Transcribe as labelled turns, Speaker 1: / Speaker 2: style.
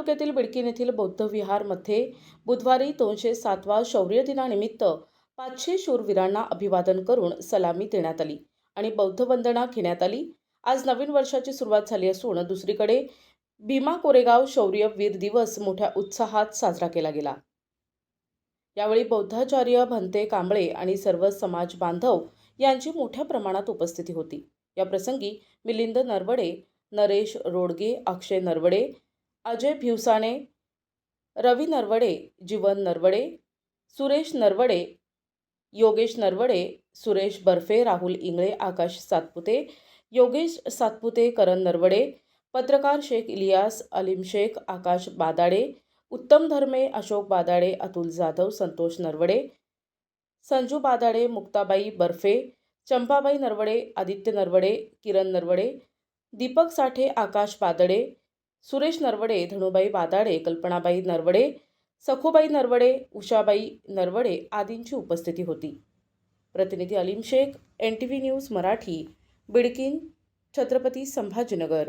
Speaker 1: तालुक्यातील बिडकीन येथील बौद्ध विहारमध्ये बुधवारी 207वा शौर्य दिनानिमित्त 500 शूरवीरांना अभिवादन करून सलामी देण्यात आली आणि बौद्ध वंदना घेण्यात आली। आज नवीन वर्षाची सुरुवात झाली असून दुसरीकडे भीमा कोरेगाव शौर्य वीर दिवस मोठ्या उत्साहात साजरा केला गेला। यावेळी बौद्धाचार्य भंते कांबळे आणि सर्व समाज बांधव यांची मोठ्या प्रमाणात उपस्थिती होती। या प्रसंगी मिलिंद नरवडे, नरेश रोडगे, अक्षय नरवडे, अजय भिवसाने, रवी नरवडे, जीवन नरवडे, सुरेश नरवडे, योगेश नरवडे, सुरेश बर्फे, राहुल इंगळे, आकाश सातपुते, योगेश सातपुते, करण नरवडे, पत्रकार शेख इलियास, अलीम शेख, आकाश बादाडे, उत्तम धर्मे, अशोक बादाडे, अतुल जाधव, संतोष नरवडे, संजू बादाडे, मुक्ताबाई बर्फे, चंपाबाई नरवडे, आदित्य नरवडे, किरण नरवडे, दीपक साठे, आकाश बादडे, सुरेश नरवडे, धनुबाई बादाडे, कल्पनाबाई नरवडे, सखुबाई नरवडे, उषाबाई नरवडे आदींची उपस्थिती होती। प्रतिनिधी अलीम शेख, NTV न्यूज मराठी, बिडकीन, छत्रपती संभाजीनगर।